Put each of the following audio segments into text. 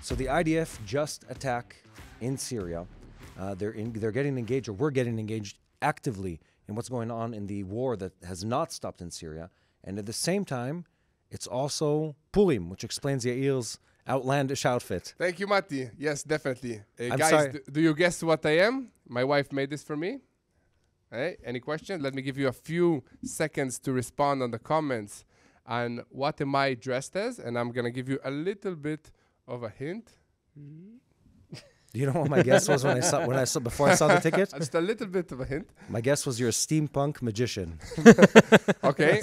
So the IDF just attack in Syria. They're getting engaged, or we're getting engaged actively in what's going on in the war that has not stopped in Syria. And at the same time, it's also Purim, which explains Yair's outlandish outfit. Thank you, Mati. Yes, definitely. I'm Guys, sorry. do you guess what I am? My wife made this for me. Hey, any questions? Let me give you a few seconds to respond on the comments on what am I dressed as, and I'm going to give you a little bit of a hint. Do you know what my guess was before I saw the ticket? Just a little bit of a hint. My guess was you're a steampunk magician. Okay.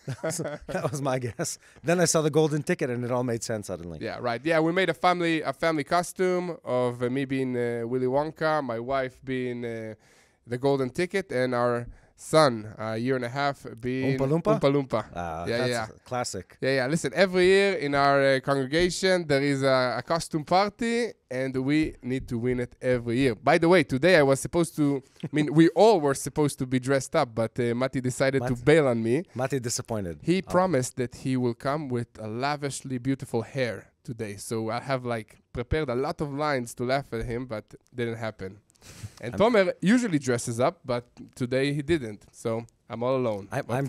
That was my guess. Then I saw the golden ticket, and it all made sense suddenly. Yeah, right. Yeah, we made a family costume of me being Willy Wonka, my wife being the golden ticket, and our son, a year and a half, being Oompa Loompa? Oompa Loompa. That's classic. Yeah. Listen, every year in our congregation, there is a costume party, and we need to win it every year. By the way, today I was supposed to, we all were supposed to be dressed up, but Mati decided to bail on me. Mati disappointed. He promised that he will come with a lavishly beautiful hair today. So I have prepared a lot of lines to laugh at him, but didn't happen. And Tomer usually dresses up, but today he didn't. So I'm all alone. I'm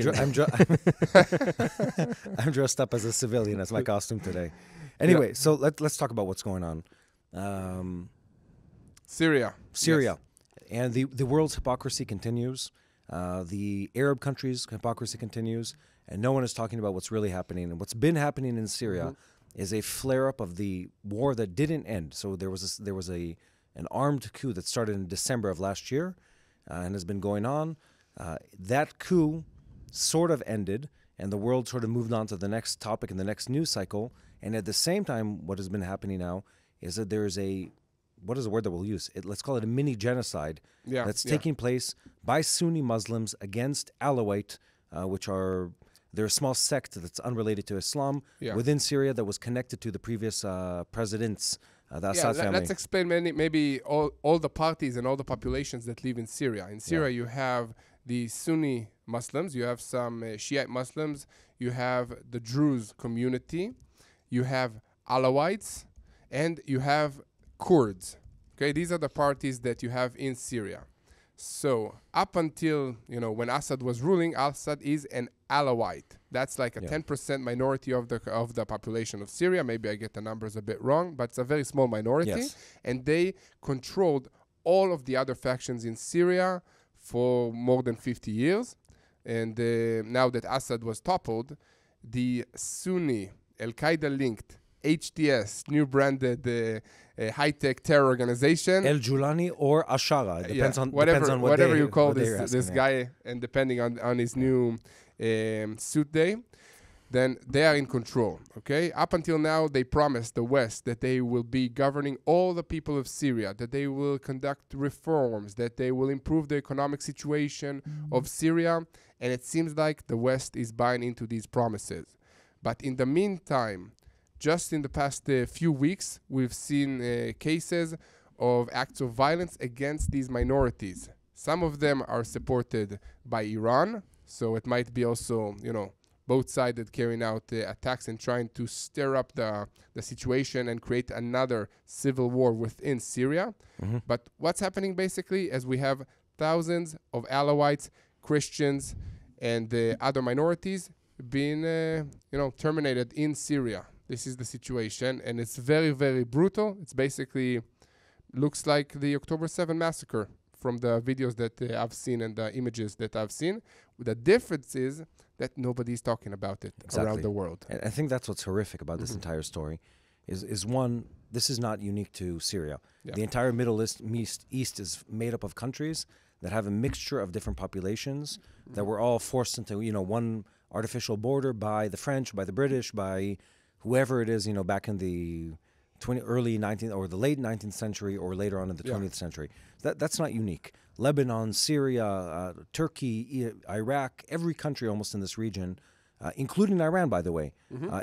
dressed up as a civilian as my costume today. Anyway, so let's talk about what's going on. Syria. Yes. And the world's hypocrisy continues. The Arab countries' hypocrisy continues. And no one is talking about what's really happening. And what's been happening in Syria is a flare-up of the war that didn't end. So there was an armed coup that started in December of last year and has been going on. That coup sort of ended, and the world sort of moved on to the next topic in the next news cycle. And at the same time, what has been happening now is that there's what is the word that we'll use? Let's call it a mini genocide that's taking place by Sunni Muslims against Alawite, they're a small sect that's unrelated to Islam within Syria that was connected to the previous presidents. The Assad family. Let's explain maybe all the parties and all the populations that live in Syria. In Syria, you have the Sunni Muslims, you have some Shiite Muslims, you have the Druze community, you have Alawites, and you have Kurds. Okay, these are the parties that you have in Syria. So up until when Assad was ruling, Assad is an Alawite. That's like a 10% minority of the population of Syria. Maybe I get the numbers a bit wrong, but it's a very small minority. Yes. And they controlled all of the other factions in Syria for more than 50 years. And now that Assad was toppled, the Sunni, Al-Qaeda-linked HTS, new branded high-tech terror organization. El Julani or Ashara. It depends on whatever you call this guy, and depending on his new suit day, then they are in control. Okay, up until now, they promised the West that they will be governing all the people of Syria, that they will conduct reforms, that they will improve the economic situation of Syria, and it seems like the West is buying into these promises. But in the meantime, just in the past few weeks, we've seen cases of acts of violence against these minorities. Some of them are supported by Iran, so it might be also, both sides carrying out attacks and trying to stir up the situation and create another civil war within Syria. But what's happening basically is we have thousands of Alawites, Christians, and other minorities being, terminated in Syria. This is the situation, and it's very, very brutal. It's basically looks like the October 7 massacre from the videos that I've seen and the images that I've seen. The difference is that nobody's talking about it around the world. And I think that's what's horrific about this entire story is one, this is not unique to Syria. The entire Middle East is made up of countries that have a mixture of different populations that were all forced into, one artificial border by the French, by the British, by whoever it is, back in the early 19th or the late 19th century or later on in the 20th century. That's not unique. Lebanon, Syria, Turkey, Iraq, every country almost in this region, including Iran, by the way,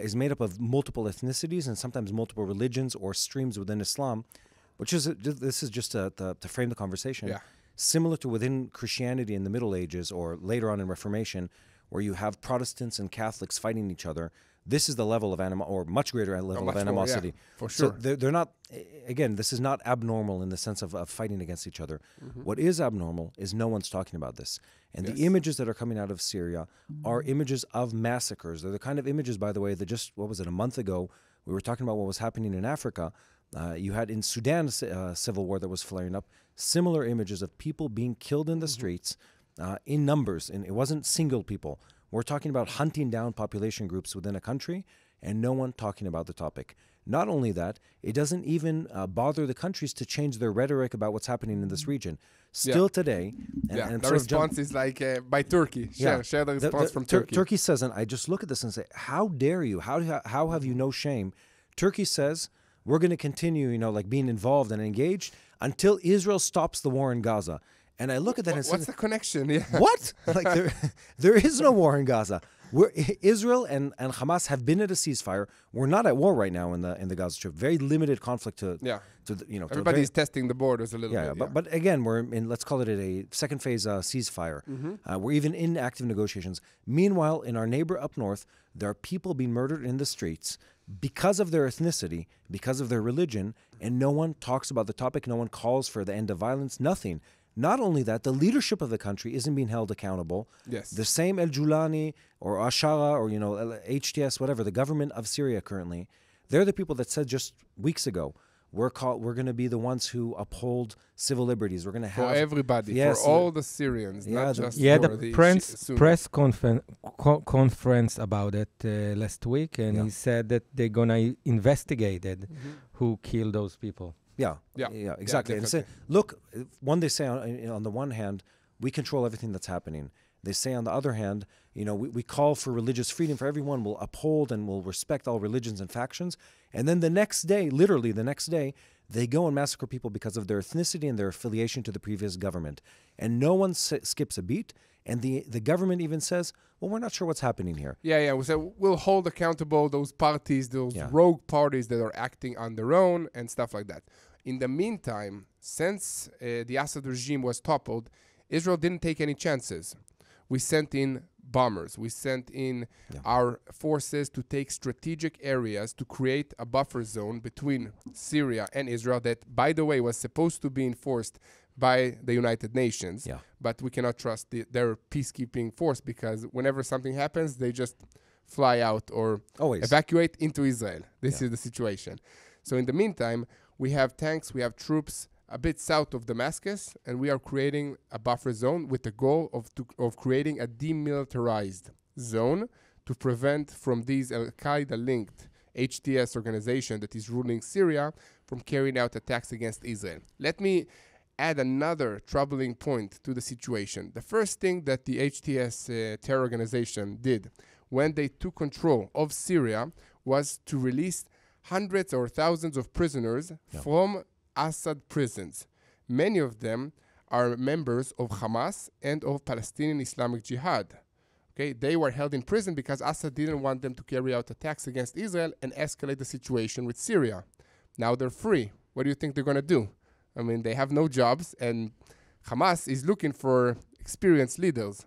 is made up of multiple ethnicities and sometimes multiple religions or streams within Islam, this is just to frame the conversation. Similar to within Christianity in the Middle Ages or later on in Reformation, where you have Protestants and Catholics fighting each other. this is the level of or much greater level of animosity. More, yeah, for sure. So they're not, again, this is not abnormal in the sense of fighting against each other. What is abnormal is no one's talking about this. And the images that are coming out of Syria are images of massacres. They're the kind of images, by the way, that just, what was it, a month ago, we were talking about what was happening in Africa. You had in Sudan a civil war that was flaring up, similar images of people being killed in the streets in numbers. And it wasn't single people. We're talking about hunting down population groups within a country and no one talking about the topic. Not only that, it doesn't even bother the countries to change their rhetoric about what's happening in this region. Still today... And the response is like by Turkey. Share the response from Turkey. Turkey says, and I just look at this and say, how dare you? How have you no shame? Turkey says, we're going to continue, like being involved and engaged until Israel stops the war in Gaza. And I look at that and say, what's the connection? Yeah. What? Like there is no war in Gaza. Israel and Hamas have been at a ceasefire. We're not at war right now in the Gaza Strip. Very limited conflict to everybody's testing the borders a little bit. But again, we're in, let's call it a second phase ceasefire. We're even in active negotiations. Meanwhile, in our neighbor up north, there are people being murdered in the streets because of their ethnicity, because of their religion, and no one talks about the topic. No one calls for the end of violence. Nothing. Not only that, the leadership of the country isn't being held accountable. Yes. The same El Julani or Ashara or HTS, whatever, the government of Syria currently, they're the people that said just weeks ago, we're going to be the ones who uphold civil liberties. We're going to have for everybody, for all the Syrians, not just for the press conference about it last week, and he said that they're going to investigate it, who killed those people. Yeah, exactly. And say, look, they say on the one hand, we control everything that's happening. They say on the other hand, we call for religious freedom for everyone. We'll uphold and we'll respect all religions and factions. And then the next day, literally the next day, they go and massacre people because of their ethnicity and their affiliation to the previous government. And no one skips a beat. And the government even says, well, we're not sure what's happening here. We'll hold accountable those parties, those rogue parties that are acting on their own and stuff like that. In the meantime, since the Assad regime was toppled, Israel didn't take any chances. We sent in bombers. We sent in our forces to take strategic areas to create a buffer zone between Syria and Israel that, by the way, was supposed to be enforced by the United Nations. But we cannot trust their peacekeeping force because whenever something happens, they just fly out or evacuate into Israel. This is the situation. So in the meantime, we have tanks, we have troops a bit south of Damascus, and we are creating a buffer zone with the goal of creating a demilitarized zone to prevent from these Al-Qaeda-linked HTS organization that is ruling Syria from carrying out attacks against Israel. Let me add another troubling point to the situation. The first thing that the HTS terror organization did when they took control of Syria was to release hundreds or thousands of prisoners from Assad prisons. Many of them are members of Hamas and of Palestinian Islamic Jihad. Okay, they were held in prison because Assad didn't want them to carry out attacks against Israel and escalate the situation with Syria. Now they're free. What do you think they're going to do? I mean, they have no jobs, and Hamas is looking for experienced leaders.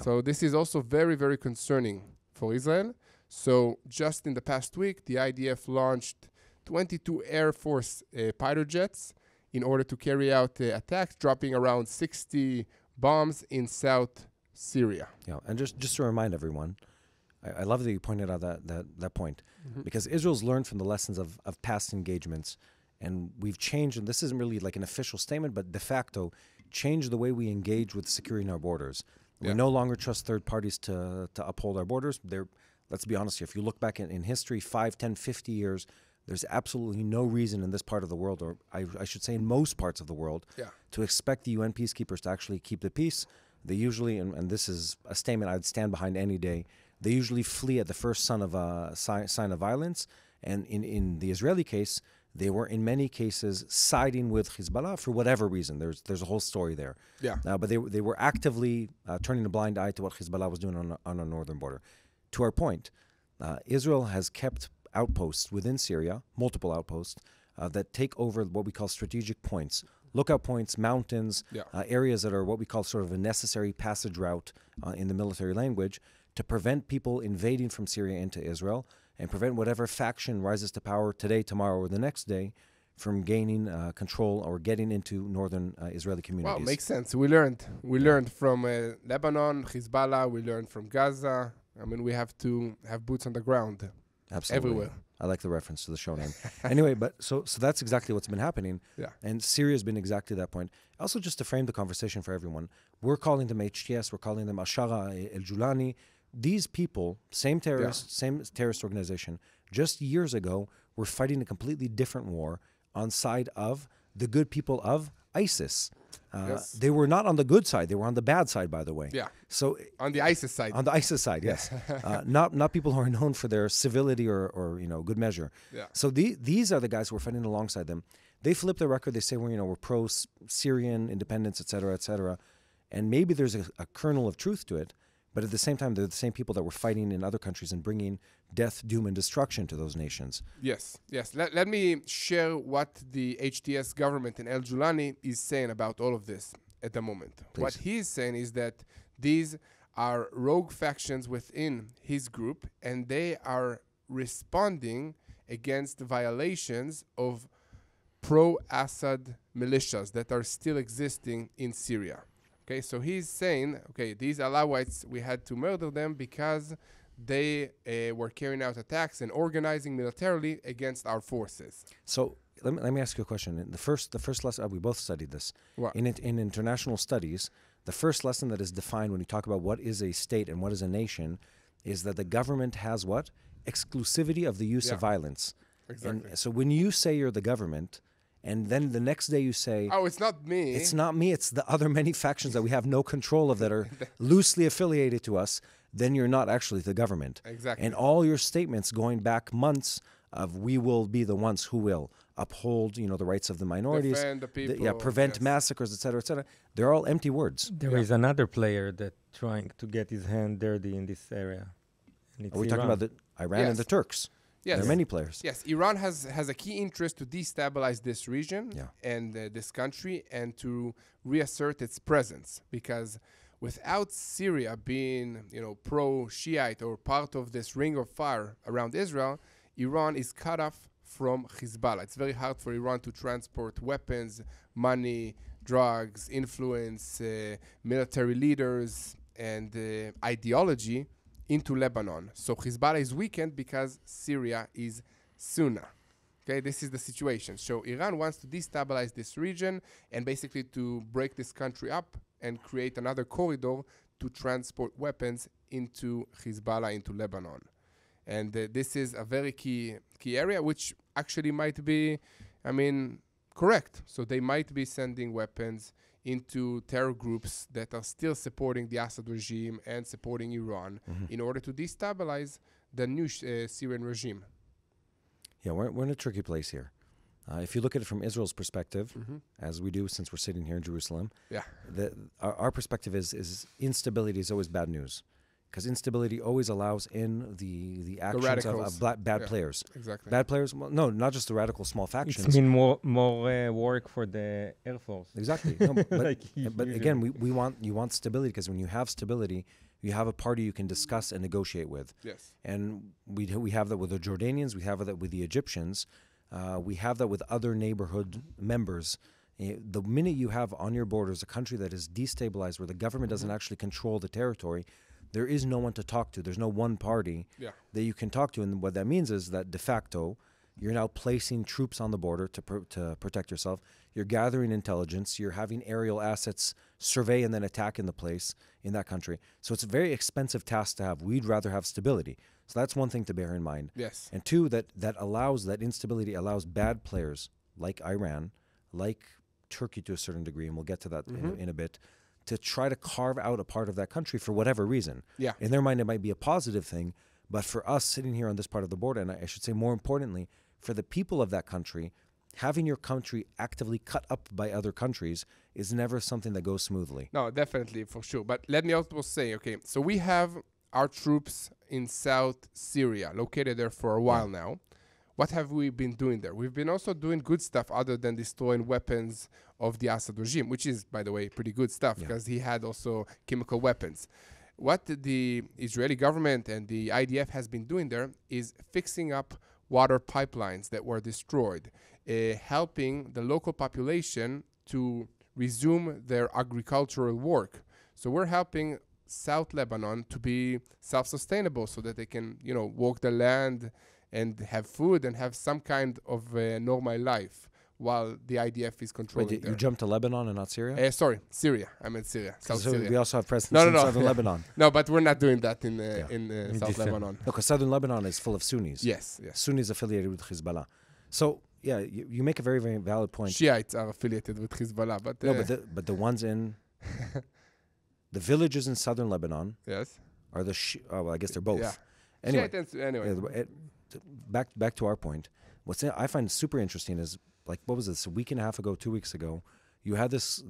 So this is also very, very concerning for Israel. So just in the past week, the IDF launched 22 Air Force fighter jets in order to carry out attacks, dropping around 60 bombs in South Syria. And just to remind everyone, I love that you pointed out that point, because Israel's learned from the lessons of past engagements, and we've changed, and this isn't really like an official statement, but de facto changed the way we engage with securing our borders. We no longer trust third parties to uphold our borders. Let's be honest here, if you look back in history, 5, 10, 50 years, there's absolutely no reason in this part of the world, or I should say in most parts of the world, to expect the UN peacekeepers to actually keep the peace. They usually, and this is a statement I'd stand behind any day, they usually flee at the first sign of violence. And in the Israeli case, they were in many cases siding with Hezbollah for whatever reason. There's a whole story there. But they were actively turning a blind eye to what Hezbollah was doing on our northern border. To our point, Israel has kept outposts within Syria, multiple outposts, that take over what we call strategic points, lookout points, mountains, areas that are what we call sort of a necessary passage route in the military language, to prevent people invading from Syria into Israel and prevent whatever faction rises to power today, tomorrow, or the next day from gaining control or getting into northern Israeli communities. Well, makes sense. We learned from Lebanon, Hezbollah. We learned from Gaza. I mean, we have to have boots on the ground. Absolutely. Everywhere. I like the reference to the show name. Anyway, but so that's exactly what's been happening. Yeah. And Syria's been exactly that point. Also, just to frame the conversation for everyone, we're calling them HTS, we're calling them Ashara, El-Julani. These people, same terrorist organization, just years ago, were fighting a completely different war on side of the good people of ISIS. They were not on the good side. They were on the bad side, by the way. Yeah. So on the ISIS side. On the ISIS side, yes. Not people who are known for their civility or good measure. Yeah. So these are the guys who are fighting alongside them. They flip their record. They say we're pro-Syrian independence, et cetera, and maybe there's a kernel of truth to it. But at the same time, they're the same people that were fighting in other countries and bringing death, doom, and destruction to those nations. Yes. Let me share what the HTS government in El-Julani is saying about all of this at the moment. Please. What he is saying is that these are rogue factions within his group, and they are responding against violations of pro-Assad militias that are still existing in Syria. Okay, so he's saying, these Alawites, we had to murder them because they were carrying out attacks and organizing militarily against our forces. So let me ask you a question. The first lesson, we both studied this. What? In international studies, the first lesson that is defined when you talk about what is a state and what is a nation is that the government has what? Exclusivity of the use of violence. Exactly. And so when you say you're the government, and then the next day you say, oh, it's not me. It's not me. It's the other many factions that we have no control of that are loosely affiliated to us. Then you're not actually the government. Exactly. And all your statements going back months of we will be the ones who will uphold, the rights of the minorities, defend the people, prevent massacres, et cetera. They're all empty words. There is another player that trying to get his hand dirty in this area. Are we talking about the Iran and the Turks? Yes. There are many players. Yes, Iran has a key interest to destabilize this region and this country and to reassert its presence, because without Syria being, pro-Shiite or part of this ring of fire around Israel, Iran is cut off from Hezbollah. It's very hard for Iran to transport weapons, money, drugs, influence, military leaders, and ideology into Lebanon. So Hezbollah is weakened because Syria is sooner. Okay, this is the situation. So Iran wants to destabilize this region and basically to break this country up and create another corridor to transport weapons into Hezbollah, into Lebanon. And this is a very key area, which actually might be, correct. So they might be sending weapons into terror groups that are still supporting the Assad regime and supporting Iran in order to destabilize the new Syrian regime. Yeah, we're in a tricky place here. If you look at it from Israel's perspective, as we do since we're sitting here in Jerusalem, our perspective is instability is always bad news. Because instability always allows in the actions of bad players. Exactly. Bad players, well, no, not just the radical small factions. It's more work for the Air Force. Exactly. No, but again, you want stability, because when you have stability, you have a party you can discuss and negotiate with. Yes. And we have that with the Jordanians. We have that with the Egyptians. We have that with other neighborhood members. The minute you have on your borders a country that is destabilized, where the government doesn't actually control the territory, there is no one to talk to. There's no one party that you can talk to. And what that means is that de facto, you're now placing troops on the border to protect yourself. You're gathering intelligence. You're having aerial assets survey and then attack in the place in that country. So it's a very expensive task to have. We'd rather have stability. So that's one thing to bear in mind. Yes. And two, that instability allows bad players like Iran, like Turkey to a certain degree, and we'll get to that in a bit, to try to carve out a part of that country for whatever reason. Yeah. In their mind, it might be a positive thing, but for us sitting here on this part of the border, and I should say more importantly, for the people of that country, having your country actively cut up by other countries is never something that goes smoothly. No, definitely, for sure. But let me also say, so we have our troops in South Syria, located there for a while now. What have we been doing there? We've been also doing good stuff other than destroying weapons of the Assad regime, which is, by the way, pretty good stuff because he had also chemical weapons. what the Israeli government and the IDF has been doing there is fixing up water pipelines that were destroyed, helping the local population to resume their agricultural work. So we're helping South Lebanon to be self-sustainable so that they can, work the land and have food and have some kind of normal life while the IDF is controlling. Wait, you jumped to Lebanon and not Syria? Sorry, Syria. I meant Syria. South Syria. We also have presence in southern Lebanon. No, but we're not doing that in South Lebanon. Because southern Lebanon is full of Sunnis. Yes. Sunnis affiliated with Hezbollah. So, yeah, you make a very, very valid point. Shiites are affiliated with Hezbollah. But the ones in... The villages in southern Lebanon are the... well, I guess they're both. Yeah. Anyway. Back to our point. I find super interesting is, like, what was this, a week and a half ago, 2 weeks ago, you had this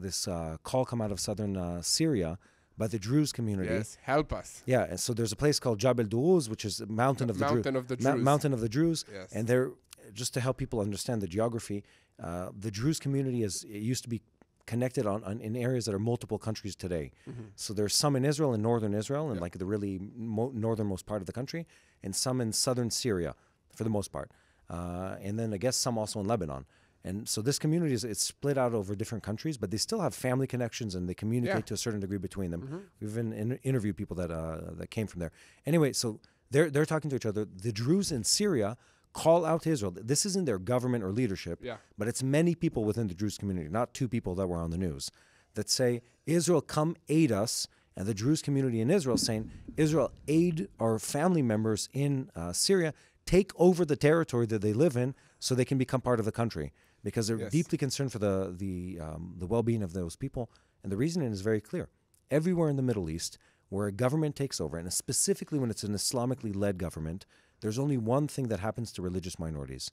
call come out of southern Syria by the Druze community. Yes, help us. Yeah, and so there's a place called Jabal Duruz, which is the Mountain of the Druze. Mountain of the Druze. Yes. And they're, just to help people understand the geography, the Druze community it used to be connected in areas that are multiple countries today. Mm-hmm. So there's some in Israel, in northern Israel, and like the really northernmost part of the country, and some in southern Syria, for the most part. And then I guess some also in Lebanon. And so this community it's split out over different countries, but they still have family connections and they communicate to a certain degree between them. Mm-hmm. We've even interviewed people that came from there. Anyway, so they're talking to each other. The Druze in Syria call out to Israel. This isn't their government or leadership, but it's many people within the Druze community, not two people that were on the news, that say, Israel, come aid us. And the Druze community in Israel saying, Israel, aid our family members in Syria, take over the territory that they live in so they can become part of the country. Because they're deeply concerned for the well-being of those people. And the reasoning is very clear. Everywhere in the Middle East where a government takes over, and specifically when it's an Islamically led government, there's only one thing that happens to religious minorities.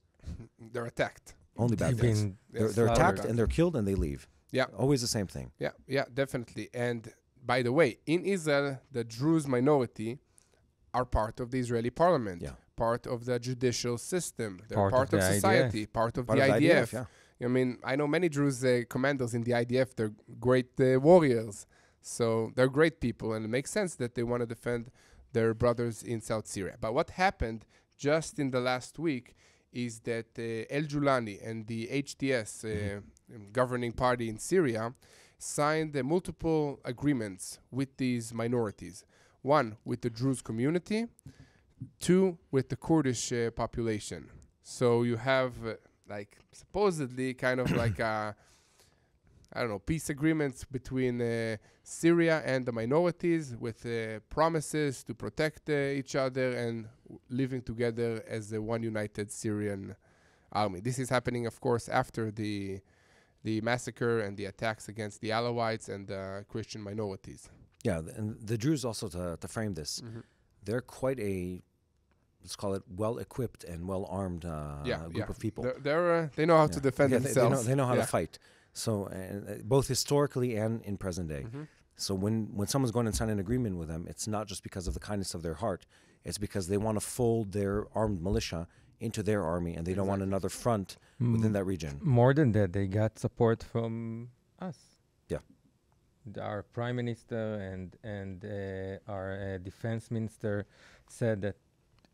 They're attacked. Only bad things. They're attacked and they're killed and they leave. Yeah. Always the same thing. Yeah, definitely. And by the way, in Israel, the Druze minority are part of the Israeli parliament, part of the judicial system. They're part of society, part of the IDF. I mean, I know many Druze commanders in the IDF. They're great warriors. So they're great people, and it makes sense that they want to defend their brothers in South Syria. But what happened just in the last week is that El Julani and the HTS governing party in Syria signed multiple agreements with these minorities. One, with the Druze community. Two, with the Kurdish population. So you have, supposedly kind of like peace agreements between Syria and the minorities with promises to protect each other and living together as one united Syrian army. This is happening, of course, after the massacre and the attacks against the Alawites and the Christian minorities. Yeah, and the Druze also, to frame this, they're quite a, let's call it, well-equipped and well-armed group of people. They know how to defend themselves. They know how to fight. So both historically and in present day. So when someone's going to sign an agreement with them, it's not just because of the kindness of their heart. It's because they want to fold their armed militia into their army, and they don't want another front within that region. More than that, they got support from us. Yeah. Our prime minister and our defense minister said that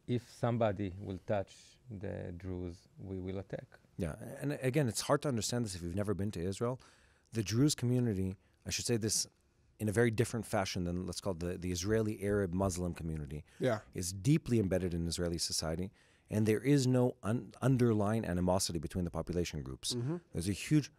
if somebody will touch the Druze, we will attack. Yeah, and again, it's hard to understand this if you've never been to Israel. The Druze community, I should say this in a very different fashion than, let's call it, the Israeli Arab Muslim community, is deeply embedded in Israeli society, and there is no underlying animosity between the population groups. There's a huge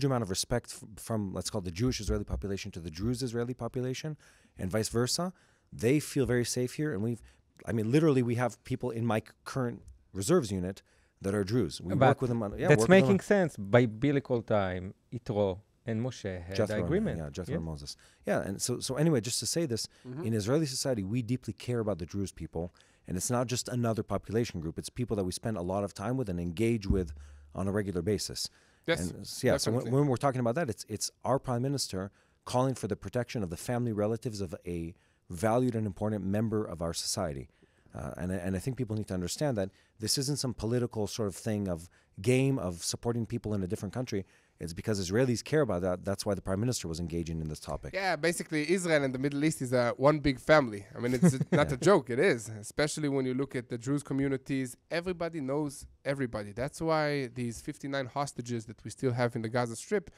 amount of respect from, let's call it, the Jewish Israeli population to the Druze Israeli population, and vice versa. They feel very safe here, and literally we have people in my current reserves unit that are Druze. We work with them on... that's making sense. By biblical time, Yitro and Moshe had the agreement. Yeah, Jethro and Moses. Yeah, and so anyway, just to say this, in Israeli society, we deeply care about the Druze people, and it's not just another population group. It's people that we spend a lot of time with and engage with on a regular basis. Yes, so when we're talking about that, it's our prime minister calling for the protection of the family relatives of a valued and important member of our society. And I think people need to understand that this isn't some political sort of thing of game of supporting people in a different country. It's because Israelis care about that. That's why the prime minister was engaging in this topic. Yeah, basically Israel and the Middle East is one big family. I mean, it's not a joke. It is, especially when you look at the Jews communities. Everybody knows everybody. That's why these 59 hostages that we still have in the Gaza Strip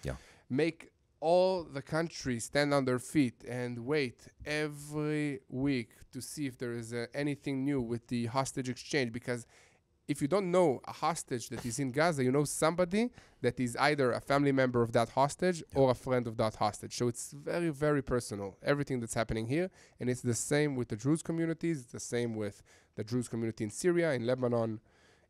make all the country stand on their feet and wait every week to see if there is anything new with the hostage exchange. Because if you don't know a hostage that is in Gaza, you know somebody that is either a family member of that hostage or a friend of that hostage. So it's very, very personal, everything that's happening here. And it's the same with the Druze communities. It's the same with the Druze community in Syria, in Lebanon,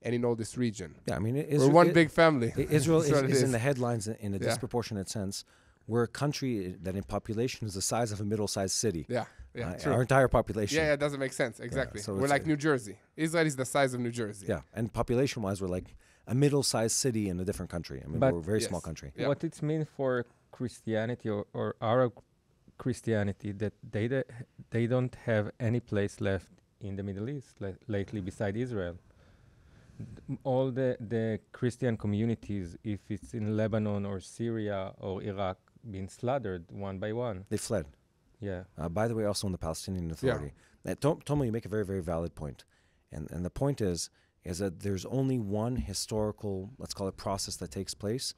and in all this region. Yeah, I mean, we're one big family. Israel is in the headlines in a disproportionate sense. We're a country that in population is the size of a middle-sized city. True. Our entire population. Yeah, it doesn't make sense. Exactly. So we're like New Jersey. Israel is the size of New Jersey. Yeah, and population-wise, we're like a middle-sized city in a different country. I mean, we're a very small country. Yeah. What it means for Christianity or Arab Christianity that they don't have any place left in the Middle East lately beside Israel. All the Christian communities, if it's in Lebanon or Syria or Iraq, been slaughtered one by one. They fled. Yeah. By the way, also in the Palestinian Authority. Tomo, you make a very, very valid point. And the point is that there's only one historical, let's call it, process that takes place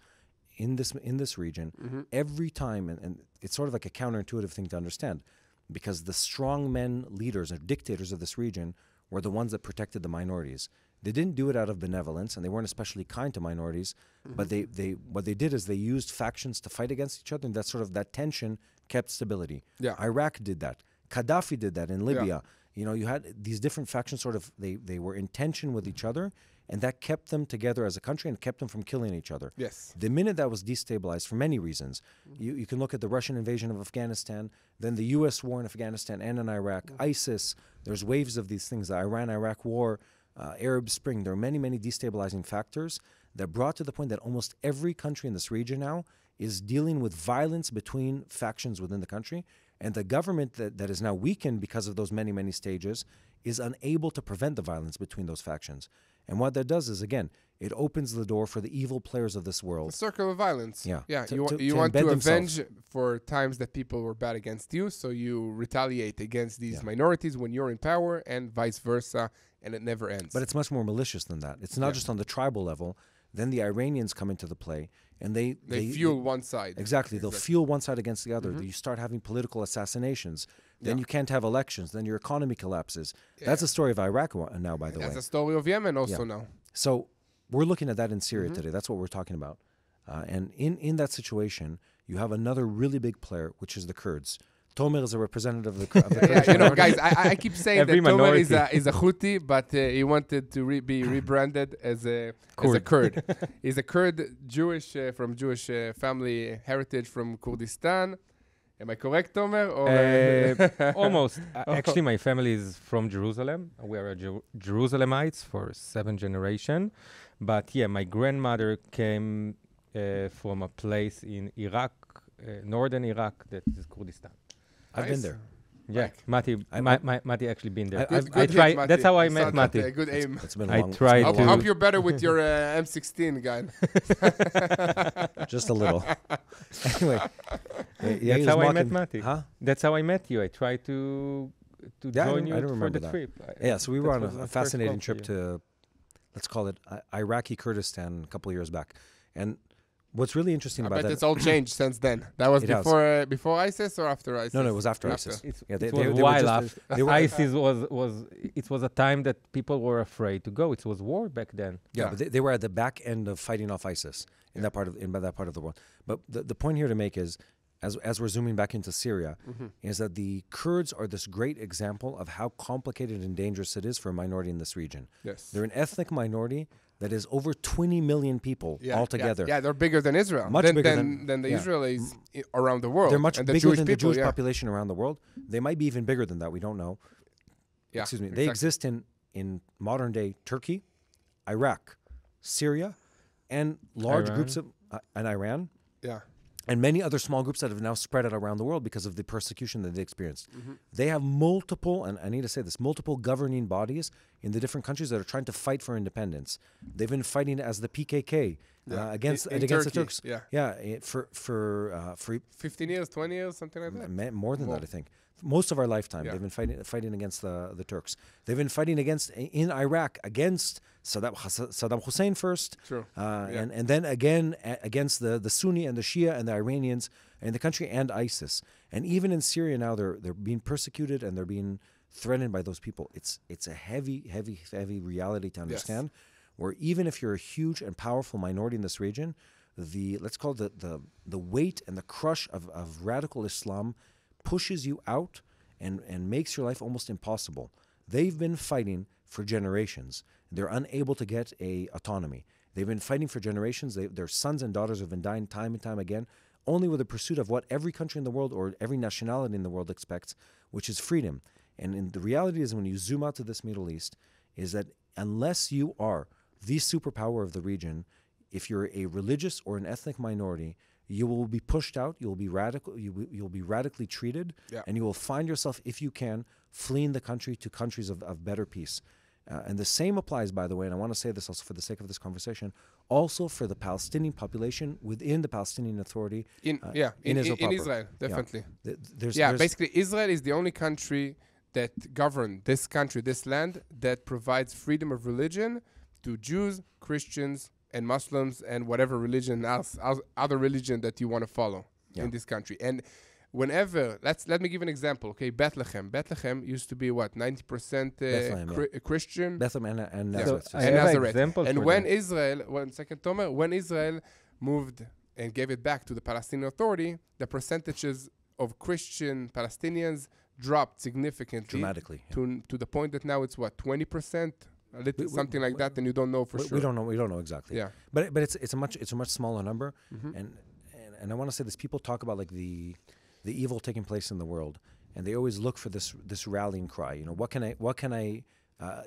in this region every time. And it's sort of like a counterintuitive thing to understand, because the strong men leaders or dictators of this region were the ones that protected the minorities. They didn't do it out of benevolence, and they weren't especially kind to minorities. But what they did is they used factions to fight against each other, and that tension kept stability. Yeah. Iraq did that. Gaddafi did that in Libya. You know, you had these different factions they were in tension with each other, and that kept them together as a country and kept them from killing each other. Yes. The minute that was destabilized for many reasons, you can look at the Russian invasion of Afghanistan, then the U.S. war in Afghanistan and in Iraq, ISIS, there's waves of these things, the Iran-Iraq war, Arab Spring. There are many, many destabilizing factors that brought to the point that almost every country in this region now is dealing with violence between factions within the country. And the government that is now weakened because of those many, many stages is unable to prevent the violence between those factions. And what that does is, again, it opens the door for the evil players of this world. A circle of violence. Yeah. You want to avenge for times that people were bad against you, so you retaliate against these minorities when you're in power, and vice versa, and it never ends. But it's much more malicious than that. It's not just on the tribal level. Then the Iranians come into the play, and they fuel one side. Exactly. They'll fuel one side against the other. You start having political assassinations. Then you can't have elections. Then your economy collapses. That's the story of Iraq now, by the way. That's the story of Yemen also now. So we're looking at that in Syria today. That's what we're talking about. And in that situation, you have another really big player, which is the Kurds. Tomer is a representative of the Kurds. You know, guys, I keep saying that Tomer is a Houthi, but he wanted to be rebranded as a Kurd. He's a Kurd, Jewish, from Jewish family heritage from Kurdistan. Am I correct, Tomer? Or almost. Actually, my family is from Jerusalem. We are Jerusalemites for 7 generations. But yeah, my grandmother came from a place in Iraq, northern Iraq, that is Kurdistan. I've been there. Yeah, Mati actually been there. I tried. Mati. That's how I met Mati. Good aim. It's been a long. I hope you're better with your M16 gun. Just a little. Anyway, that's how I met Mati. Huh? That's how I met you. I tried to join you for the trip. So we were on a fascinating trip to, let's call it Iraqi Kurdistan a couple of years back, and what's really interesting about that... it's all changed since then. That was before ISIS or after ISIS? No, it was after ISIS. It was while after. ISIS was a time that people were afraid to go. It was war back then. Yeah, but they were at the back end of fighting off ISIS in that part of the world. But the point here to make is, as we're zooming back into Syria, is that the Kurds are this great example of how complicated and dangerous it is for a minority in this region. Yes. They're an ethnic minority that is over 20 million people altogether. Yeah, they're bigger than Israel. Much bigger than the Israelis around the world. They're much bigger than the Jewish population around the world. They might be even bigger than that. We don't know. Yeah, Excuse me. They exist in modern-day Turkey, Iraq, Syria, and large groups of... and Iran. Yeah. and many other small groups that have now spread out around the world because of the persecution that they experienced. They have multiple, and I need to say this, multiple governing bodies in the different countries that are trying to fight for independence. They've been fighting as the PKK against the Turks. For 15 years, 20 years, something like that. More than that, I think. Most of our lifetime, they've been fighting against the Turks. They've been fighting in Iraq against Saddam Hussein first, and then again against the Sunni and the Shia and the Iranians in the country and ISIS. And even in Syria now, they're being persecuted and they're being threatened by those people. It's a heavy reality to understand. Where even if you're a huge and powerful minority in this region, let's call it the weight and the crush of radical Islam pushes you out and makes your life almost impossible. They've been fighting for generations. They're unable to get a autonomy. They've been fighting for generations. Their sons and daughters have been dying time and time again, only with the pursuit of what every country in the world or every nationality in the world expects, which is freedom. And the reality is, when you zoom out to this Middle East, is that unless you are the superpower of the region, if you're a religious or an ethnic minority, you will be pushed out, you'll be radically treated, and you will find yourself, if you can, fleeing the country to countries of better peace. And the same applies, by the way, and I want to say this also for the sake of this conversation, also for the Palestinian population within the Palestinian Authority in Israel, definitely. Basically, Israel is the only country that governs this country, this land, that provides freedom of religion to Jews, Christians, and Muslims, and whatever religion else, other religion that you want to follow in this country. And whenever, let me give an example. Okay, Bethlehem used to be what, 90% Christian. Bethlehem and Nazareth. So I have an example. And when Israel, one second, Tomer, when Israel moved and gave it back to the Palestinian Authority, the percentages of Christian Palestinians dropped significantly, dramatically, to the point that now it's what, 20%. Something like that, and you don't know for sure. We don't know exactly. Yeah, but it's a much smaller number, and I want to say this: people talk about like the evil taking place in the world, and they always look for this rallying cry. You know, what can I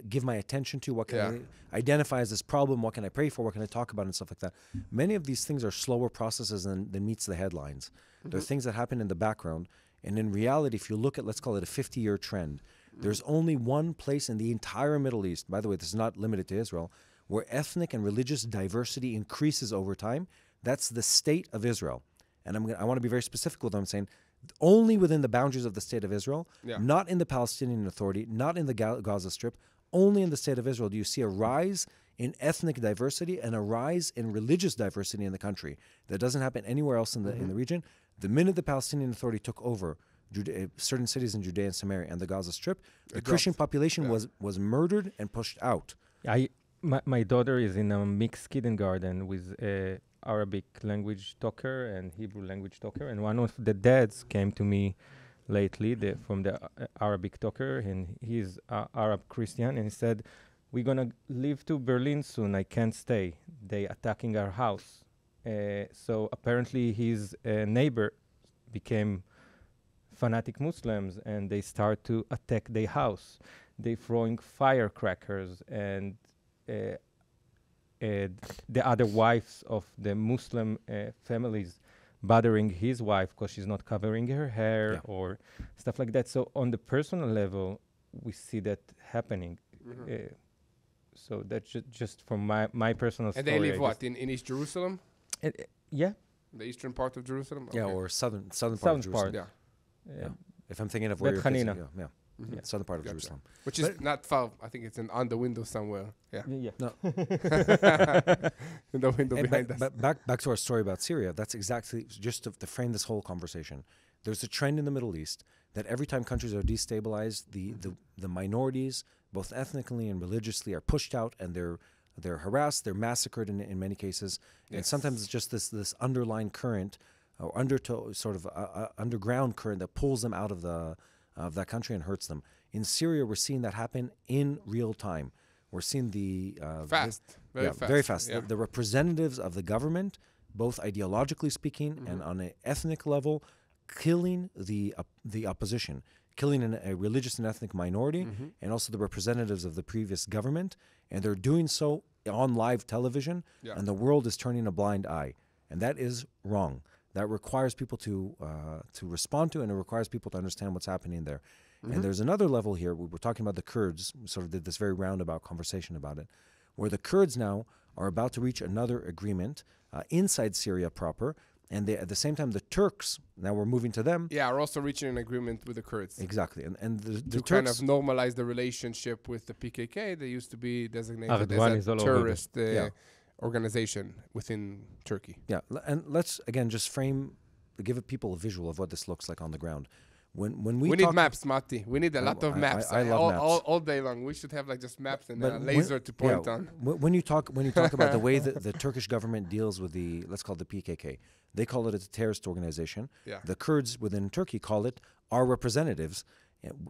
give my attention to? What can I identify as this problem? What can I pray for? What can I talk about and stuff like that? Many of these things are slower processes than meets the headlines. They're things that happen in the background, and in reality, if you look at, let's call it a 50-year trend. There's only one place in the entire Middle East, by the way, this is not limited to Israel, where ethnic and religious diversity increases over time. That's the state of Israel. And I want to be very specific with what I'm saying. Only within the boundaries of the state of Israel, not in the Palestinian Authority, not in the Gaza Strip, only in the state of Israel do you see a rise in ethnic diversity and a rise in religious diversity in the country. That doesn't happen anywhere else in the region. The minute the Palestinian Authority took over certain cities in Judea and Samaria and the Gaza Strip, the Christian population was murdered and pushed out. My daughter is in a mixed kindergarten with Arabic language talker and Hebrew language talker, and one of the dads came to me lately from the Arabic talker, and he's Arab Christian, and he said, "We're gonna leave to Berlin soon. I can't stay. They attacking our house." So apparently his neighbor became fanatic Muslims, and they start to attack their house. They throwing firecrackers, and the other wives of the Muslim families bothering his wife because she's not covering her hair or stuff like that. So on the personal level, we see that happening. So that's just from my personal story. And they live what, in East Jerusalem? Yeah. The eastern part of Jerusalem? Yeah, or southern part of Jerusalem. Yeah. If I'm thinking of where you're thinking, southern part of Gotcha. Jerusalem. Which is not far. I think it's on the window somewhere. Yeah. No. In the window behind us. But back to our story about Syria, that's exactly just to frame this whole conversation. There's a trend in the Middle East that every time countries are destabilized, the minorities, both ethnically and religiously, are pushed out, and they're harassed, they're massacred in many cases. And sometimes it's just this underlying current or underground current that pulls them out of that country and hurts them. In Syria, we're seeing that happen in real time. We're seeing very fast. Yeah. The representatives of the government, both ideologically speaking and on an ethnic level, killing the opposition, killing a religious and ethnic minority, and also the representatives of the previous government. And they're doing so on live television, and the world is turning a blind eye. And that is wrong. that requires people to respond to, and it requires people to understand what's happening there. Mm-hmm. And there's another level here. We were talking about the Kurds. We sort of did this very roundabout conversation about it, where the Kurds now are about to reach another agreement inside Syria proper. And at the same time, the Turks, now we're moving to them. Yeah, are also reaching an agreement with the Kurds. Exactly. And the to Turks kind of normalize the relationship with the PKK. They used to be designated as a terrorist organization within Turkey. Yeah, and let's, again, just give people a visual of what this looks like on the ground. When we need maps, Matti. We need a lot of maps. I love maps. All day long. We should have like just maps and a laser to point on. When you talk about the way that the Turkish government deals with let's call it the PKK, they call it a terrorist organization. Yeah. The Kurds within Turkey call it our representatives.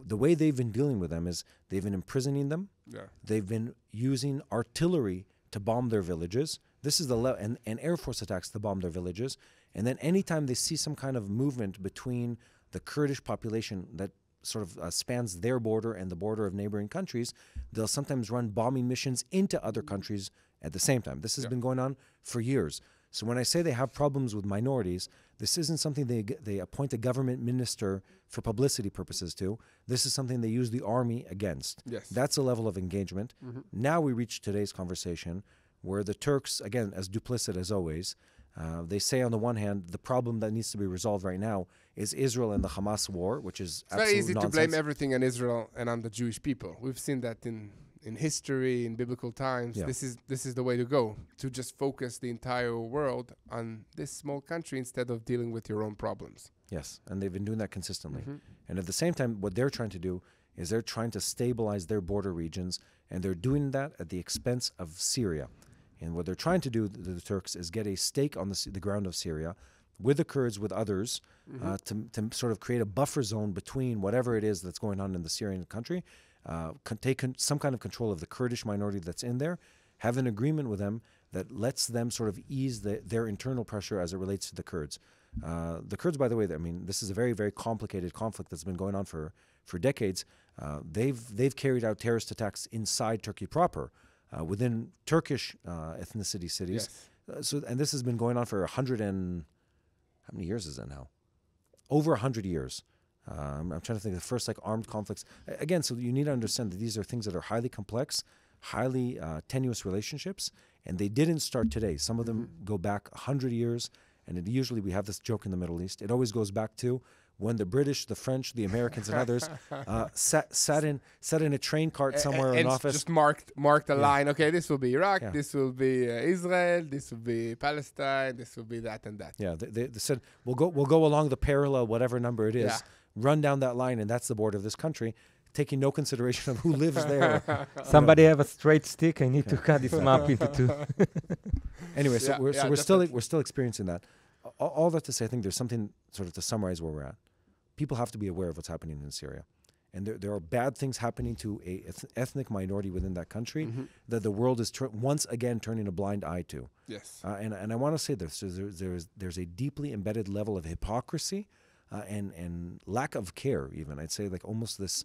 The way they've been dealing with them is they've been imprisoning them. Yeah. They've been using artillery to bomb their villages. This is and Air Force attacks to bomb their villages. And then anytime they see some kind of movement between the Kurdish population that sort of spans their border and the border of neighboring countries, they'll sometimes run bombing missions into other countries at the same time. This has been going on for years. So when I say they have problems with minorities, this isn't something they appoint a government minister for publicity purposes to. This is something they use the army against. Yes. That's a level of engagement. Mm-hmm. Now we reach today's conversation where the Turks, again, as duplicit as always, they say on the one hand, the problem that needs to be resolved right now is Israel and the Hamas war, which is absolute very easy nonsense. to blame everything on Israel and on the Jewish people. We've seen that in history, in biblical times. Yeah. This is the way to go, to just focus the entire world on this small country instead of dealing with your own problems. Yes, and they've been doing that consistently. Mm-hmm. And at the same time, what they're trying to do is they're trying to stabilize their border regions, and they're doing that at the expense of Syria. And what they're trying to do, the Turks, is get a stake on the ground of Syria with the Kurds, with others, to sort of create a buffer zone between whatever it is that's going on in the Syrian country, take some kind of control of the Kurdish minority that's in there, have an agreement with them that lets them sort of ease their internal pressure as it relates to the Kurds. The Kurds, by the way, I mean, this is a very, very complicated conflict that's been going on for decades. They've carried out terrorist attacks inside Turkey proper, within Turkish ethnicity cities. Yes. And this has been going on for 100 and... How many years is it now? Over 100 years. I'm trying to think of the first armed conflicts. Again, so you need to understand that these are things that are highly complex, highly tenuous relationships, and they didn't start today. Some of them go back 100 years, and usually we have this joke in the Middle East. It always goes back to when the British, the French, the Americans, and others sat in a train cart somewhere in an office. Just marked a line. Okay, this will be Iraq. This will be Israel. This will be Palestine. This will be that and that. Yeah, they said we'll go along the parallel, whatever number it is, run down that line, and that's the border of this country, taking no consideration of who lives there. Somebody have a straight stick. I need to cut this map into two. Anyway, we're still experiencing that. All that to say, I think there's something sort of to summarize where we're at. People have to be aware of what's happening in Syria. And there are bad things happening to a ethnic minority within that country that the world is once again turning a blind eye to. Yes. And I want to say this. There's a deeply embedded level of hypocrisy and lack of care even. I'd say almost this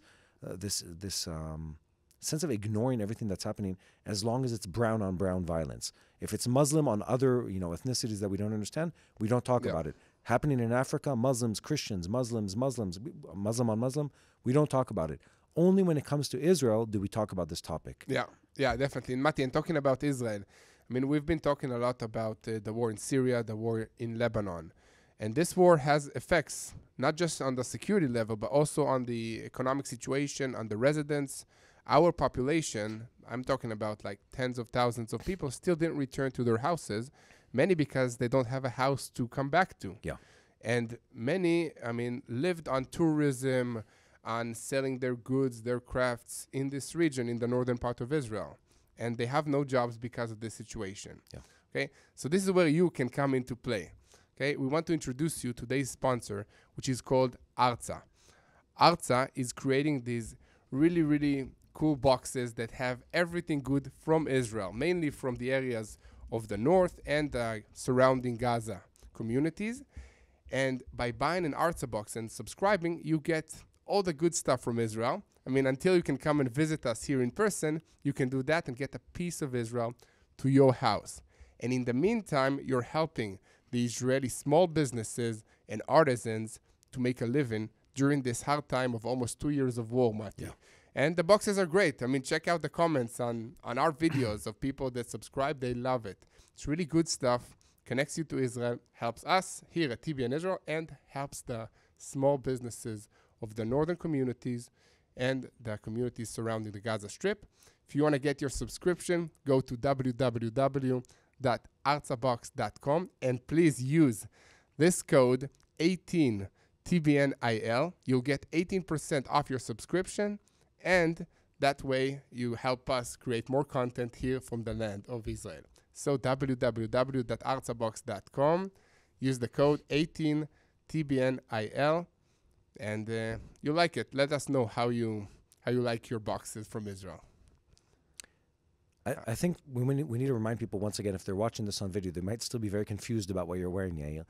sense of ignoring everything that's happening as long as it's brown on brown violence. If it's Muslim on other ethnicities that we don't understand, we don't talk about it. Happening in Africa, Muslims, Christians, Muslim on Muslim, we don't talk about it. Only when it comes to Israel do we talk about this topic. Yeah, definitely. And Matti, and talking about Israel, I mean, we've been talking a lot about the war in Syria, the war in Lebanon. And this war has effects, not just on the security level, but also on the economic situation, on the residents. Our population, I'm talking about tens of thousands of people, still didn't return to their houses, many because they don't have a house to come back to. Yeah. And many, lived on tourism, on selling their goods, their crafts in this region, in the northern part of Israel. And they have no jobs because of this situation. Yeah. Okay? So this is where you can come into play. Okay? We want to introduce you to today's sponsor, which is called Arza. Arza is creating these really, really cool boxes that have everything good from Israel, mainly from the areas of the north and the surrounding Gaza communities. And by buying an Arza box and subscribing, you get all the good stuff from Israel. Until you can come and visit us here in person, you can do that and get a piece of Israel to your house. And in the meantime, you're helping the Israeli small businesses and artisans to make a living during this hard time of almost 2 years of war, Mati. Yeah. And the boxes are great. I mean, check out the comments on our videos of people that subscribe. They love it. It's really good stuff. Connects you to Israel, helps us here at TBN Israel, and helps the small businesses of the northern communities and the communities surrounding the Gaza Strip. If you want to get your subscription, go to www.artsabox.com and please use this code 18TBNIL. You'll get 18% off your subscription, and that way you help us create more content here from the land of Israel. So www.artsabox.com, use the code 18TBNIL, and you like it. Let us know how you like your boxes from Israel. I think we need to remind people once again, if they're watching this on video, they might still be very confused about what you're wearing, Yair.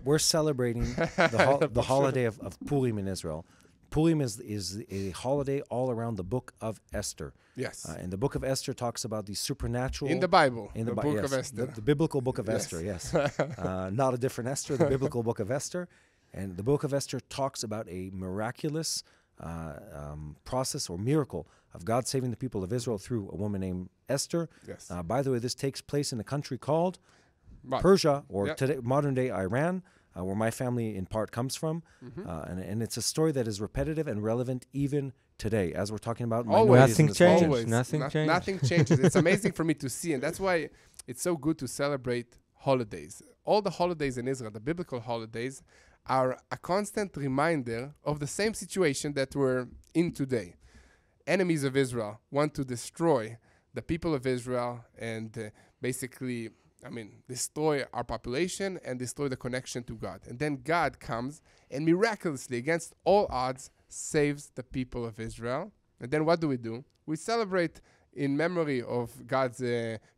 We're celebrating the holiday of Purim in Israel. Purim is a holiday all around the book of Esther. Yes. And the book of Esther talks about the supernatural. In the Bible. In the book yes, of Esther. The biblical book of Esther, yes. Not a different Esther, the biblical book of Esther. And the book of Esther talks about a miraculous process or miracle of God saving the people of Israel through a woman named Esther. Yes. By the way, this takes place in a country called Right. Persia, or today, modern-day Iran, where my family in part comes from. And it's a story that is repetitive and relevant even today, as we're talking about minorities in this region. Always. Nothing changes. It's amazing for me to see, and that's why it's so good to celebrate holidays. All the holidays in Israel, the biblical holidays, are a constant reminder of the same situation that we're in today. Enemies of Israel want to destroy the people of Israel and basically, destroy our population and destroy the connection to God. And then God comes and miraculously, against all odds, saves the people of Israel. And then what do? We celebrate in memory of God's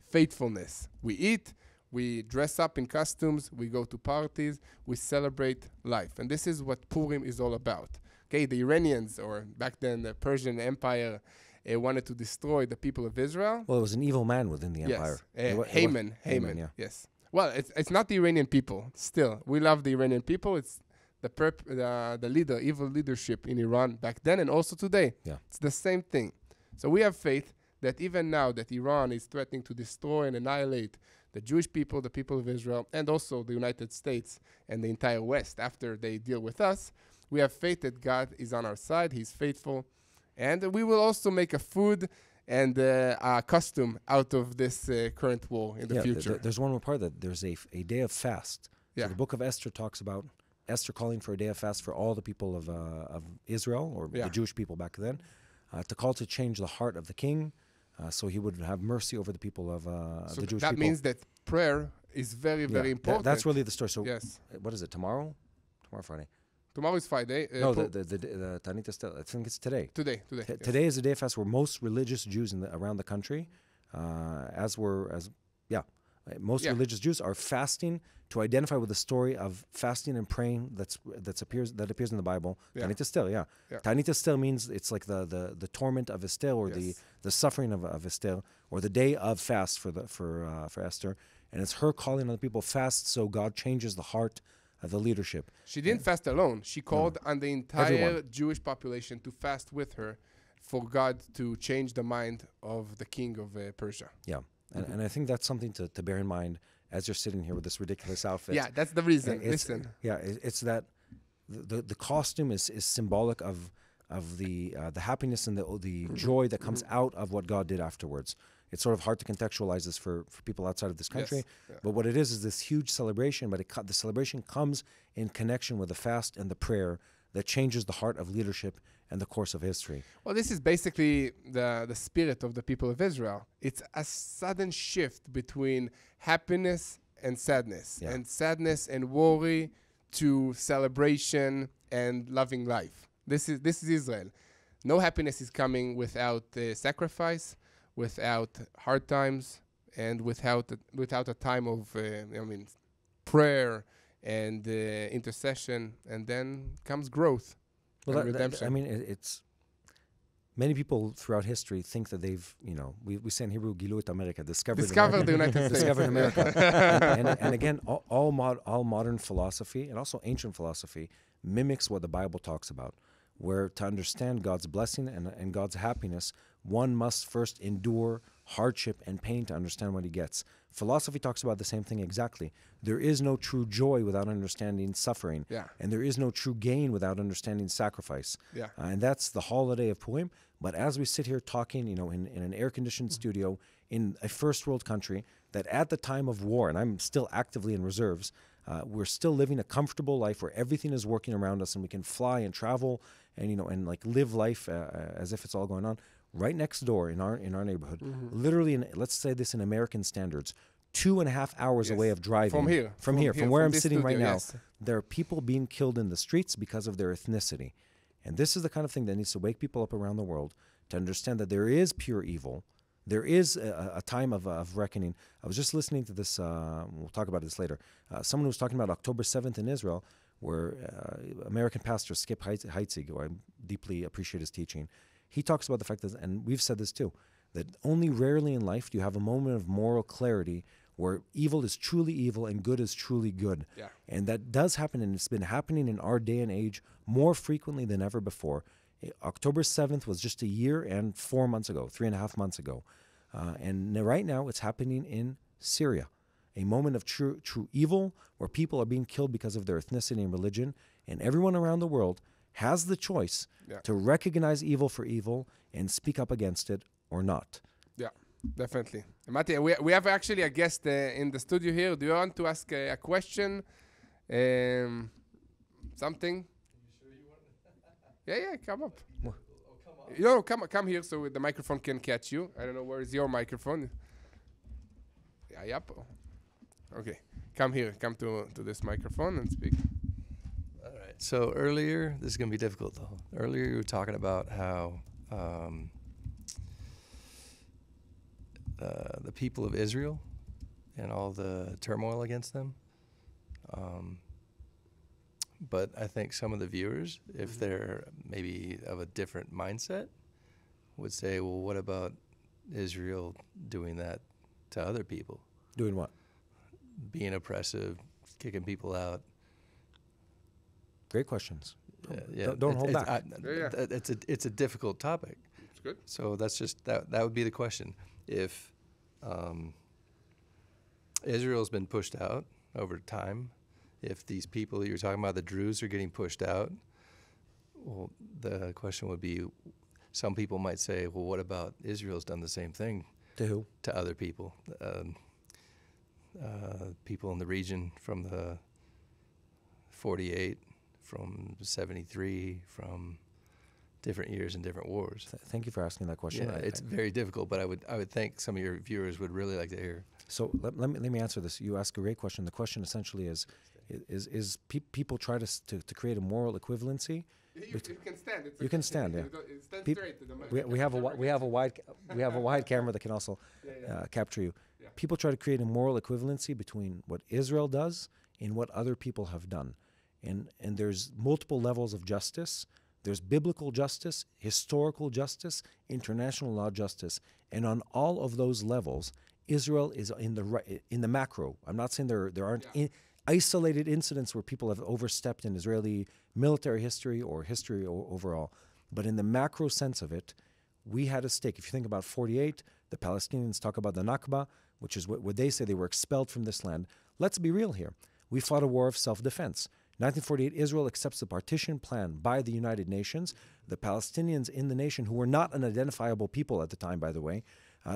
faithfulness. We eat, we dress up in costumes, we go to parties, we celebrate life. And this is what Purim is all about. Okay, the Iranians, or back then the Persian Empire, wanted to destroy the people of Israel. Well, it was an evil man within the empire. Haman, yeah. Yes. Well, it's not the Iranian people. Still, we love the Iranian people. It's the evil leadership in Iran back then and also today. Yeah. It's the same thing. So we have faith that even now that Iran is threatening to destroy and annihilate the Jewish people, the people of Israel, and also the United States and the entire West after they deal with us, we have faith that God is on our side. He's faithful. And we will also make a food and a costume out of this current war in the future. There's one more part that there's a day of fast. Yeah. So the book of Esther talks about Esther calling for a day of fast for all the people of Israel, or the Jewish people back then, to call to change the heart of the king, so he would have mercy over the people of the Jewish people. That means that prayer is very, very important. That's really the story. So yes. What is it, tomorrow? Tomorrow, Friday. Tomorrow is Friday. No, the Tanit is still, I think it's today. Today. Today is a day of fast where most religious Jews around the country, most religious Jews are fasting to identify with the story of fasting and praying that appears in the Bible. Tanit Estel, Tanit Estel means it's like the torment of Esther, or the suffering of Esther, or the day of fast for Esther, and it's her calling on the people fast so God changes the heart of the leadership. She didn't fast alone. She called on the entire Jewish population to fast with her for God to change the mind of the king of Persia. Yeah. And I think that's something to bear in mind as you're sitting here with this ridiculous outfit. Yeah, that's the reason. Listen. Yeah, it's that the costume is symbolic of the happiness and the joy that comes out of what God did afterwards. It's sort of hard to contextualize this for people outside of this country. Yes. Yeah. But what it is this huge celebration, but the celebration comes in connection with the fast and the prayer that changes the heart of leadership and the course of history. Well, this is basically the spirit of the people of Israel. It's a sudden shift between happiness and sadness, and sadness and worry to celebration and loving life. This is Israel. No happiness is coming without sacrifice, without hard times, and without a time of prayer and intercession, and then comes growth and redemption. it's Many people throughout history think that they've, we say in Hebrew, Gilut America, discovered the United States. Discovered America. and again, all modern philosophy and also ancient philosophy mimics what the Bible talks about, where to understand God's blessing and God's happiness, one must first endure hardship and pain to understand what he gets. Philosophy talks about the same thing exactly. There is no true joy without understanding suffering. Yeah. And there is no true gain without understanding sacrifice. Yeah. And that's the holiday of Purim. But as we sit here talking, in an air-conditioned studio in a first-world country that at the time of war, and I'm still actively in reserves, we're still living a comfortable life where everything is working around us and we can fly and travel and, and like live life as if it's all going on. Right next door in our neighborhood, literally, let's say this in American standards, 2.5 hours away of driving. From where I'm sitting right now, there are people being killed in the streets because of their ethnicity. And this is the kind of thing that needs to wake people up around the world to understand that there is pure evil. There is a time of reckoning. I was just listening to this, we'll talk about this later. Someone was talking about October 7th in Israel, where American pastor Skip Heitzig, who I deeply appreciate his teaching, he talks about the fact that, and we've said this too, that only rarely in life do you have a moment of moral clarity where evil is truly evil and good is truly good. Yeah. And that does happen, and it's been happening in our day and age more frequently than ever before. October 7th was just a year and 4 months ago, 3.5 months ago. And right now it's happening in Syria, a moment of true evil where people are being killed because of their ethnicity and religion. And everyone around the world has the choice to recognize evil for evil and speak up against it or not. Yeah, definitely. Mati, we have actually a guest in the studio here. Do you want to ask a question? Something? Yeah, come up. Come here so the microphone can catch you. I don't know, where is your microphone? Yeah, yep. Okay, come here. Come to this microphone and speak. All right. So earlier, this is going to be difficult though. Earlier you were talking about how the people of Israel and all the turmoil against them. But I think some of the viewers, if they're maybe of a different mindset, would say, well, what about Israel doing that to other people? Doing what? Being oppressive, kicking people out. Great questions. Don't hold back. It's a difficult topic. It's good. So that's just that would be the question. If Israel's been pushed out over time, if these people you're talking about, the Druze, are getting pushed out, well, the question would be, some people might say, well, what about Israel's done the same thing? To who? To other people. People in the region from the 48, from 73, from different years and different wars. Thank you for asking that question. Yeah, it's very difficult, but I would think some of your viewers would really like to hear. So let me answer this. You ask a great question. The question essentially is people try to create a moral equivalency? You can stand. You can stand. Yeah. Stand straight to the mic. We have a wide camera that can also capture you. Yeah. People try to create a moral equivalency between what Israel does and what other people have done, and there's multiple levels of justice. There's biblical justice, historical justice, international law justice, and on all of those levels, Israel is in the macro. I'm not saying there aren't isolated incidents where people have overstepped in Israeli military history or history overall, but in the macro sense of it, we had a stake. If you think about 48, the Palestinians talk about the Nakba, which is what they say, they were expelled from this land. Let's be real here. We fought a war of self-defense. 1948, Israel accepts the partition plan by the United Nations. The Palestinians in the nation, who were not an identifiable people at the time, by the way,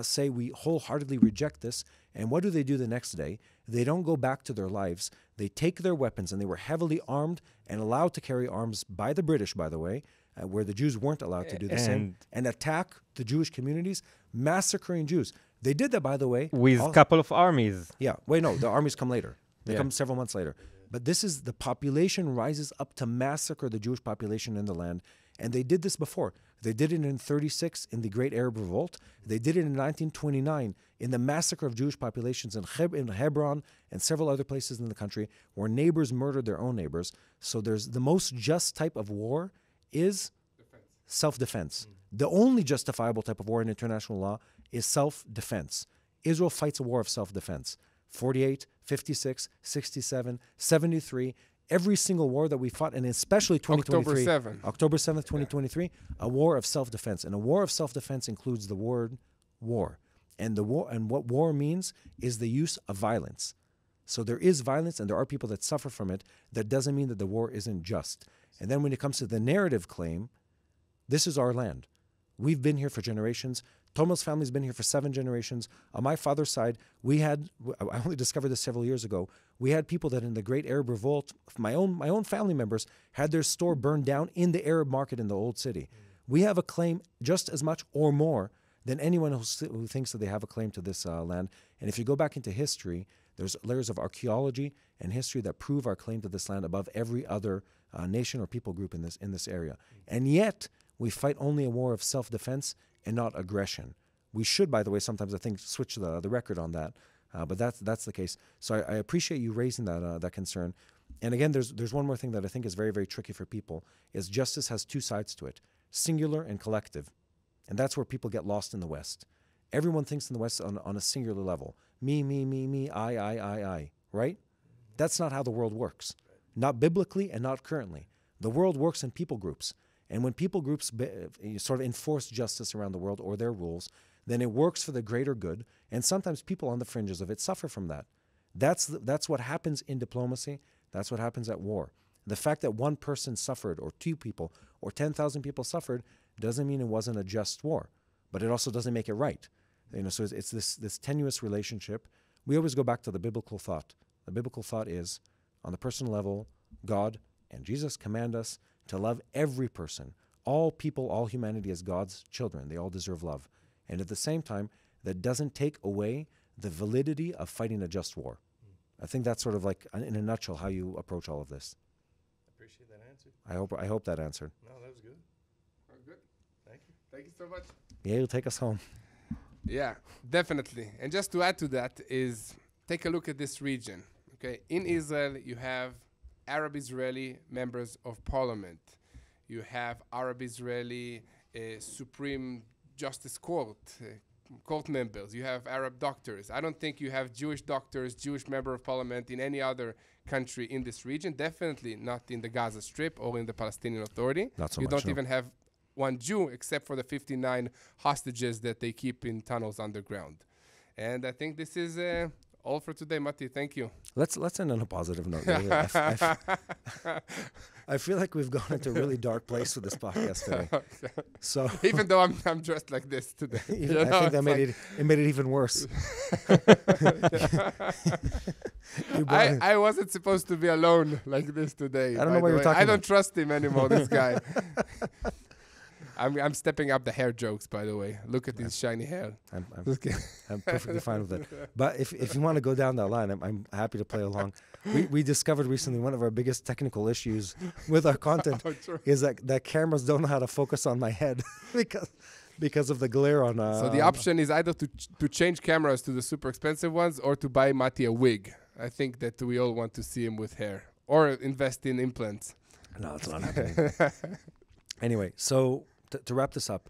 say we wholeheartedly reject this. And what do they do the next day? They don't go back to their lives. They take their weapons, and they were heavily armed and allowed to carry arms by the British, by the way, where the Jews weren't allowed to do the same, and attack the Jewish communities, massacring Jews. They did that, by the way. With a couple of armies. Yeah. Wait, no, the armies come later. They come several months later. But this is, the population rises up to massacre the Jewish population in the land. And they did this before. They did it in 36 in the Great Arab Revolt. They did it in 1929 in the massacre of Jewish populations in Hebron and several other places in the country where neighbors murdered their own neighbors. So there's the most just type of war is self-defense. The only justifiable type of war in international law is self-defense. Israel fights a war of self-defense. 48, 56, 67, 73, every single war that we fought, and especially 2023. October 7th, 2023, a war of self-defense. And a war of self-defense includes the word war. And what war means is the use of violence. So there is violence and there are people that suffer from it. That doesn't mean that the war isn't just. And then when it comes to the narrative claim, this is our land. We've been here for generations. Tomo's family's been here for 7 generations. On my father's side, I only discovered this several years ago, we had people that in the Great Arab Revolt, my own family members, had their store burned down in the Arab market in the old city. We have a claim just as much or more than anyone who thinks that they have a claim to this land. And if you go back into history, there's layers of archaeology and history that prove our claim to this land above every other nation or people group in this area. And yet, we fight only a war of self-defense and not aggression. We should, by the way, sometimes I think switch the record on that, but that's the case. So I appreciate you raising that concern. And again, there's one more thing that I think is very, very tricky for people, is justice has 2 sides to it, singular and collective. And that's where people get lost in the West. Everyone thinks in the West on a singular level. Me, I, right? That's not how the world works. Not biblically and not currently. The world works in people groups. And when people groups sort of enforce justice around the world or their rules, then it works for the greater good. And sometimes people on the fringes of it suffer from that. That's what happens in diplomacy. That's what happens at war. The fact that one person suffered, or 2 people, or 10,000 people suffered, doesn't mean it wasn't a just war. But it also doesn't make it right. So it's this tenuous relationship. We always go back to the biblical thought. The biblical thought is, on the personal level, God and Jesus command us to love every person, all people, all humanity as God's children. They all deserve love. And at the same time, that doesn't take away the validity of fighting a just war. I think that's sort of like, in a nutshell, how you approach all of this. I appreciate that answer. I hope that answered. No, that was good. Good. Thank you. Thank you so much. Yeah, you'll take us home. Yeah, definitely. And just to add to that is, take a look at this region. Okay, in Israel, you have Arab-Israeli members of parliament. You have Arab-Israeli Supreme Justice Court, court members. You have Arab doctors. I don't think you have Jewish doctors, Jewish member of parliament in any other country in this region. Definitely not in the Gaza Strip or in the Palestinian Authority. Not so you much, don't no. even have one Jew except for the 59 hostages that they keep in tunnels underground. And I think this is all for today, Matti. Thank you. Let's end on a positive note. I feel like we've gone into a really dark place with this podcast today. So even though I'm dressed like this today, I think that made it even worse. I wasn't supposed to be alone like this today. I don't know what you're talking about. I don't trust him anymore, this guy. I'm stepping up the hair jokes, by the way. Look at this shiny hair. I'm perfectly fine with it. But if you want to go down that line, I'm happy to play along. We discovered recently one of our biggest technical issues with our content is that cameras don't know how to focus on my head because of the glare on. So the option is either to change cameras to the super expensive ones or to buy Matti a wig. I think that we all want to see him with hair or invest in implants. No, it's not happening. Anyway, so to wrap this up,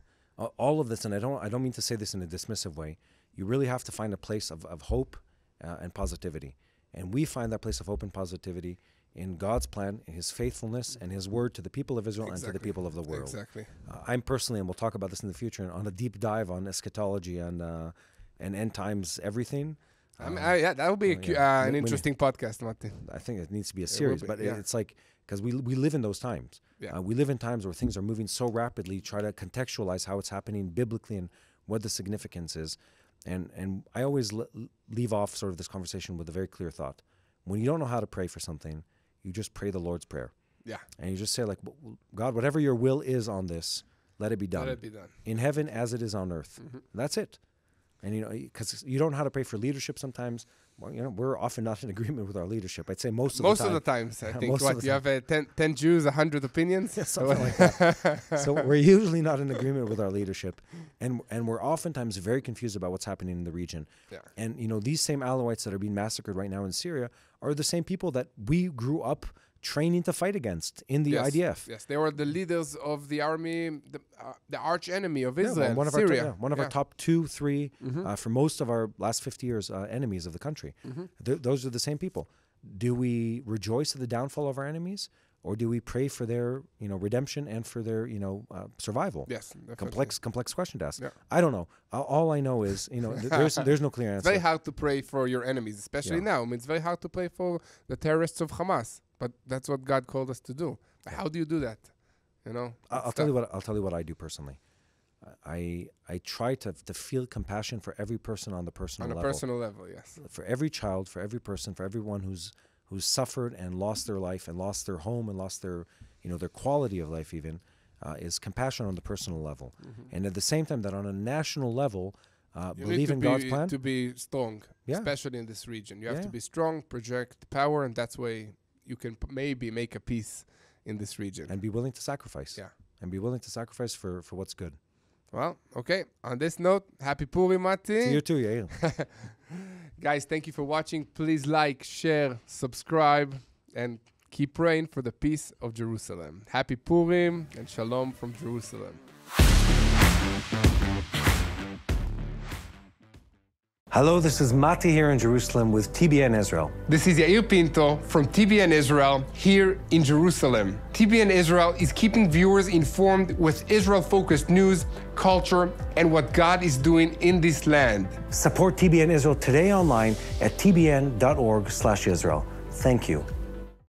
all of this, and I don't mean to say this in a dismissive way, you really have to find a place of hope and positivity. And we find that place of hope and positivity in God's plan, in His faithfulness, and His word to the people of Israel and to the people of the world. Exactly. I'm personally, and we'll talk about this in the future, on a deep dive on eschatology and end times everything. Yeah, that would be an interesting podcast, Matti. I think it needs to be a series, but it's like, because we live in those times. Yeah. We live in times where things are moving so rapidly, try to contextualize how it's happening biblically and what the significance is. And I always leave off sort of this conversation with a very clear thought. When you don't know how to pray for something, you just pray the Lord's Prayer. Yeah. And you just say, like, God, whatever your will is on this, let it be done. Let it be done. In heaven as it is on earth. Mm-hmm. That's it. And, because you don't know how to pray for leadership sometimes. Well, we're often not in agreement with our leadership. I'd say most of the time. Most of the times, I think. What, you have 10 Jews, 100 opinions? Yeah, something like that. So we're usually not in agreement with our leadership. And we're oftentimes very confused about what's happening in the region. Yeah. And, these same Alawites that are being massacred right now in Syria are the same people that we grew up training to fight against in the IDF. Yes, they were the leaders of the army, the arch enemy of Israel, one of Syria. Our top 2, 3, for most of our last 50 years, enemies of the country. Those are the same people. Do we rejoice at the downfall of our enemies, or do we pray for their, redemption and for their, survival? Yes, definitely. Complex question to ask. Yeah. I don't know. All I know is, there's no clear answer. It's very hard to pray for your enemies, especially now. I mean, it's very hard to pray for the terrorists of Hamas, but that's what God called us to do. How do you do that? I'll tell you what I do personally. I try to feel compassion for every person on the personal level. On a personal level, yes. For every child, for every person, for everyone who's suffered and lost their life and lost their home and lost their, their quality of life even, is compassion on the personal level. And at the same time, that on a national level, believe in God's plan. To be strong, especially in this region. You have to be strong, project power, and that's way you can maybe make a peace in this region. And be willing to sacrifice. Yeah. And be willing to sacrifice for what's good. Well, okay. On this note, happy Purim, Mati. To you too, Yair. Guys, thank you for watching. Please like, share, subscribe, and keep praying for the peace of Jerusalem. Happy Purim and Shalom from Jerusalem. Hello, this is Mati here in Jerusalem with TBN Israel. This is Yair Pinto from TBN Israel here in Jerusalem. TBN Israel is keeping viewers informed with Israel-focused news, culture, and what God is doing in this land. Support TBN Israel today online at tbn.org/Israel. Thank you.